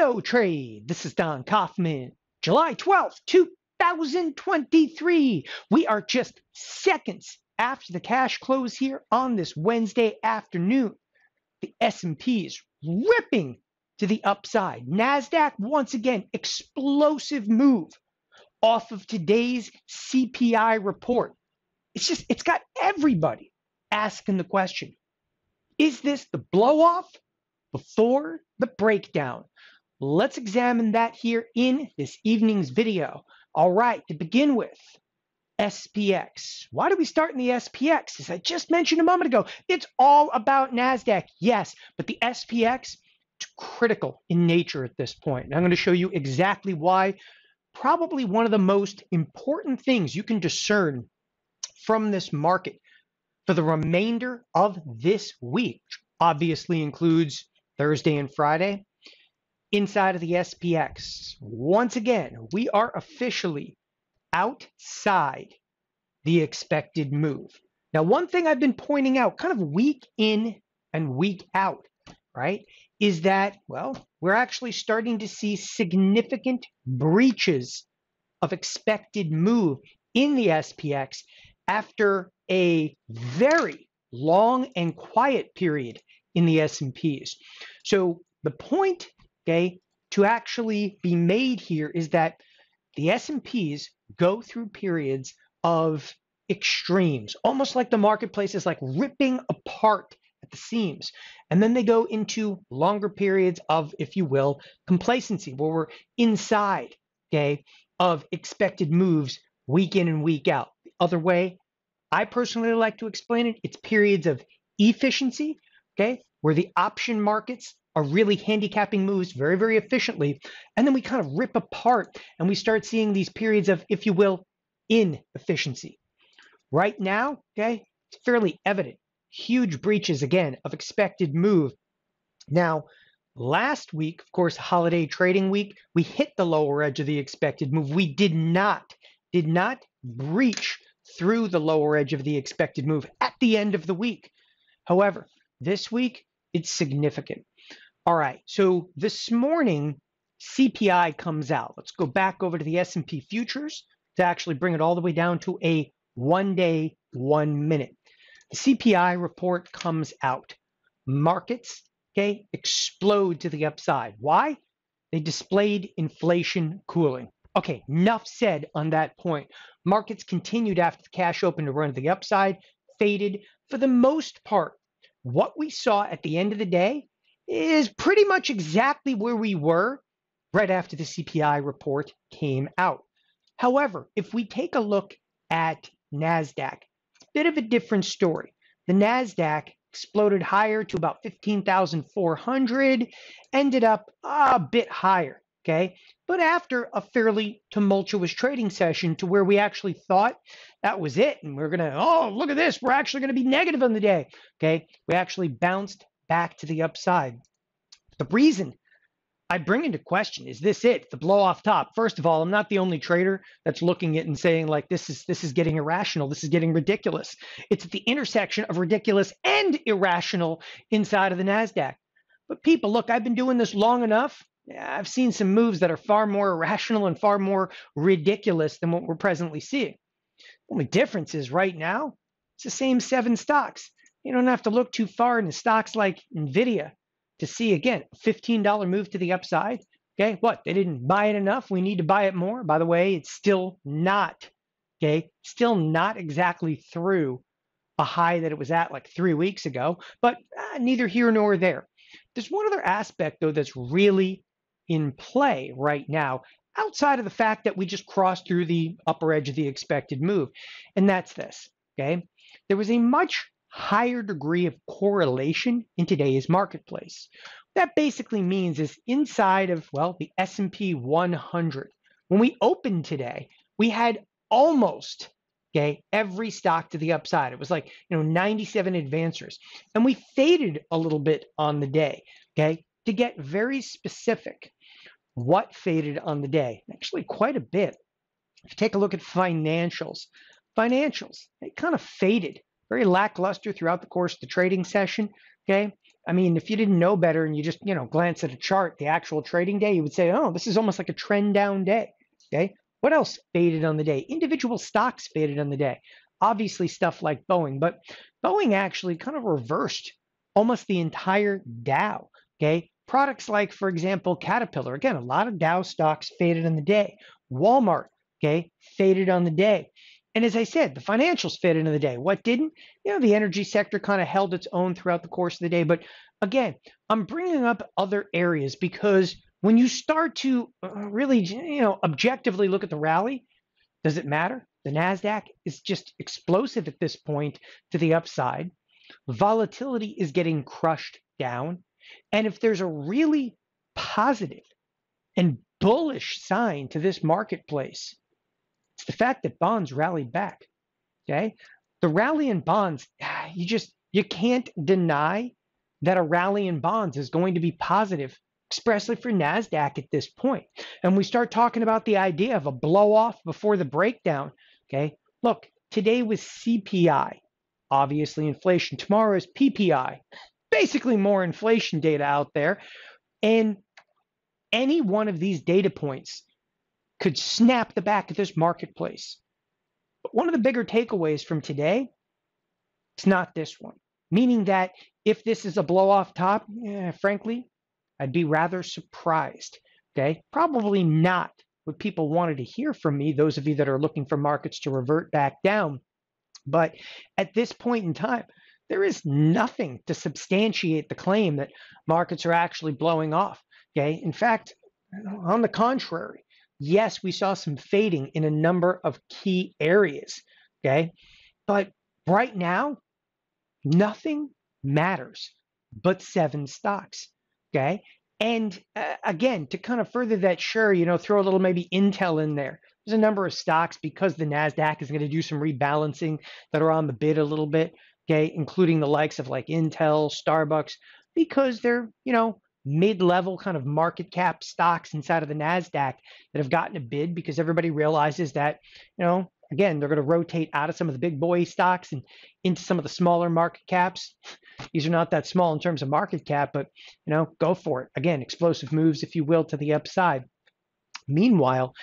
TheoTrade. This is Don Kaufman. July 12th, 2023. We are just seconds after the cash close here on this Wednesday afternoon. The S&P is ripping to the upside. Nasdaq, once again, explosive move off of today's CPI report. It's got everybody asking the question, is this the blow-off before the breakdown? Let's examine that here in this evening's video. All right, to begin with, SPX. Why do we start in the SPX? As I just mentioned a moment ago, it's all about NASDAQ, yes, but the SPX is critical in nature at this point. And I'm going to show you exactly why. Probably one of the most important things you can discern from this market for the remainder of this week, which obviously includes Thursday and Friday, inside of the SPX. Once again, we are officially outside the expected move. Now, one thing I've been pointing out kind of week in and week out, right, is that, well, we're actually starting to see significant breaches of expected move in the SPX after a very long and quiet period in the S&Ps. So the point, okay, to actually be made here is that the S&Ps go through periods of extremes, almost like the marketplace is like ripping apart at the seams. And then they go into longer periods of, if you will, complacency, where we're inside, okay, of expected moves week in and week out. The other way I personally like to explain it, it's periods of efficiency, okay, where the option markets are really handicapping moves very, very efficiently. And then we kind of rip apart and we start seeing these periods of, if you will, inefficiency. Right now, okay, it's fairly evident. Huge breaches, again, of expected move. Now, last week, of course, holiday trading week, we hit the lower edge of the expected move. We did not breach through the lower edge of the expected move at the end of the week. However, this week, it's significant. All right, so this morning, CPI comes out. Let's go back over to the S&P futures to actually bring it all the way down to a 1 day, 1 minute. The CPI report comes out. Markets, okay, explode to the upside. Why? They displayed inflation cooling. Okay, enough said on that point. Markets continued after the cash open to run to the upside, faded. For the most part, what we saw at the end of the day is pretty much exactly where we were right after the CPI report came out. However, if we take a look at NASDAQ, bit of a different story. The NASDAQ exploded higher to about 15,400, ended up a bit higher, okay? But after a fairly tumultuous trading session to where we actually thought that was it, and we're gonna, oh, look at this, we're actually gonna be negative on the day, okay? We actually bounced back to the upside. The reason I bring into question, is this it, the blow off top? First of all, I'm not the only trader that's looking at it and saying like this is getting irrational, this is getting ridiculous. It's at the intersection of ridiculous and irrational inside of the NASDAQ. But people, look, I've been doing this long enough. I've seen some moves that are far more irrational and far more ridiculous than what we're presently seeing. The only difference is right now, it's the same 7 stocks. You don't have to look too far into stocks like NVIDIA to see, again, a $15 move to the upside. Okay, what? They didn't buy it enough. We need to buy it more. By the way, it's still not, okay, still not exactly through a high that it was at like 3 weeks ago, but neither here nor there. There's one other aspect, though, that's really in play right now, outside of the fact that we just crossed through the upper edge of the expected move, and that's this, okay? There was a much higher degree of correlation in today's marketplace. What that basically means is inside of, well, the S&P 100, when we opened today, we had almost, okay, every stock to the upside. It was like, 97 advancers. And we faded a little bit on the day, okay? To get very specific, what faded on the day? Actually, quite a bit. If you take a look at financials, it kind of faded. Very lackluster throughout the course of the trading session, okay? I mean, if you didn't know better and you just, glance at a chart, the actual trading day, you would say, oh, this is almost like a trend down day. Okay. What else faded on the day? Individual stocks faded on the day. Obviously, stuff like Boeing, but Boeing actually kind of reversed almost the entire Dow. Okay. Products like, for example, Caterpillar. Again, a lot of Dow stocks faded on the day. Walmart, okay, faded on the day. And as I said, the financials faded on the day. What didn't? The energy sector kind of held its own throughout the course of the day. But again, I'm bringing up other areas because when you start to really, objectively look at the rally, does it matter? The Nasdaq is just explosive at this point to the upside. Volatility is getting crushed down. And if there's a really positive and bullish sign to this marketplace, it's the fact that bonds rallied back. Okay. The rally in bonds, you can't deny that a rally in bonds is going to be positive, expressly for NASDAQ at this point. And we start talking about the idea of a blow off before the breakdown. Okay. Look, today was CPI, obviously inflation. Tomorrow is PPI, basically more inflation data out there. And any one of these data points could snap the back of this marketplace. But one of the bigger takeaways from today, it's not this one. Meaning that if this is a blow off top, frankly, I'd be rather surprised. Okay, probably not what people wanted to hear from me, those of you that are looking for markets to revert back down. But at this point in time, there is nothing to substantiate the claim that markets are actually blowing off. Okay, in fact, on the contrary, yes, we saw some fading in a number of key areas. Okay, but right now, nothing matters but 7 stocks. Okay. And again, to kind of further that, sure, throw a little maybe Intel in there. There's a number of stocks because the NASDAQ is going to do some rebalancing that are on the bid a little bit. Okay. Including the likes of like Intel, Starbucks, because they're, mid-level kind of market cap stocks inside of the NASDAQ that have gotten a bid because everybody realizes that, again, they're going to rotate out of some of the big boy stocks and into some of the smaller market caps. These are not that small in terms of market cap, but, go for it. Again, explosive moves, if you will, to the upside. Meanwhile,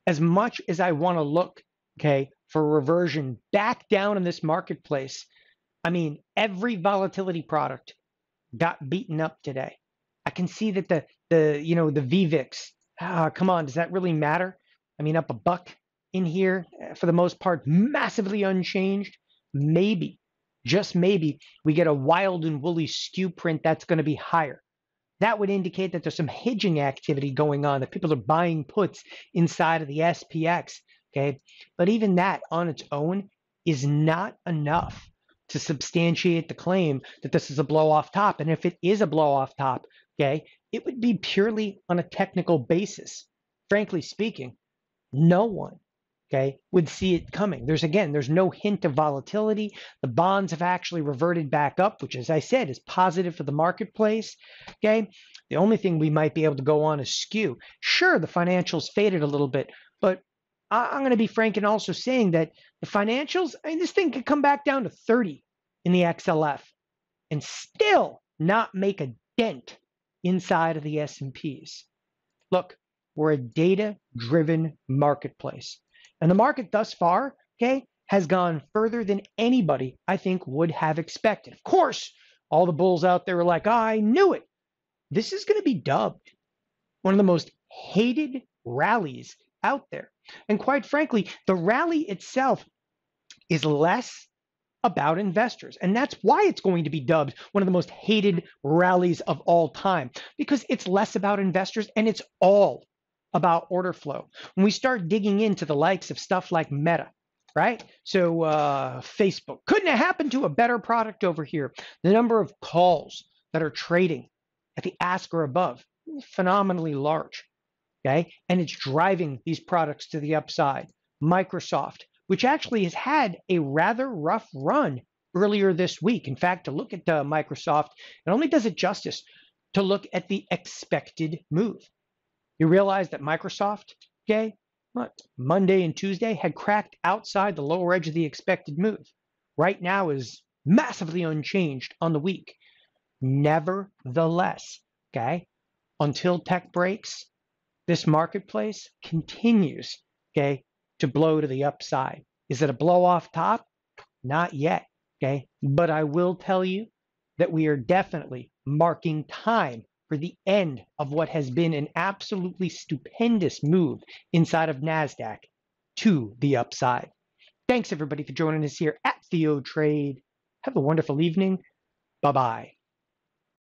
as much as I want to look, okay, for reversion back down in this marketplace, I mean, every volatility product got beaten up today. I can see that the VVIX, come on, does that really matter? I mean, up a buck in here for the most part, massively unchanged. Maybe, just maybe, we get a wild and woolly skew print that's going to be higher. That would indicate that there's some hedging activity going on, that people are buying puts inside of the SPX. Okay, but even that on its own is not enough to substantiate the claim that this is a blow off top. And if it is a blow off top, okay, it would be purely on a technical basis. Frankly speaking, no one, okay, would see it coming. There's no hint of volatility. The bonds have actually reverted back up, which, as I said, is positive for the marketplace. Okay, the only thing we might be able to go on is skew. Sure, the financials faded a little bit, but I'm going to be frank in also saying that the financials, I mean, this thing could come back down to 30 in the XLF and still not make a dent inside of the S&Ps. Look, we're a data-driven marketplace. And the market thus far, okay, has gone further than anybody, I think, would have expected. Of course, all the bulls out there are like, oh, I knew it. This is going to be dubbed one of the most hated rallies out there. And quite frankly, the rally itself is less about investors. And that's why it's going to be dubbed one of the most hated rallies of all time, because it's less about investors and it's all about order flow. When we start digging into the likes of stuff like Meta, right? So Facebook couldn't have happened to a better product over here. The number of calls that are trading at the ask or above, phenomenally large. Okay, and it's driving these products to the upside. Microsoft, which actually has had a rather rough run earlier this week. In fact, to look at Microsoft, it only does it justice to look at the expected move. You realize that Microsoft, okay, Monday and Tuesday had cracked outside the lower edge of the expected move. Right now is massively unchanged on the week. Nevertheless, okay, until tech breaks, this marketplace continues, okay, to blow to the upside. Is it a blow off top? Not yet, okay? But I will tell you that we are definitely marking time for the end of what has been an absolutely stupendous move inside of Nasdaq to the upside. Thanks everybody for joining us here at TheoTrade. Have a wonderful evening. Bye-bye.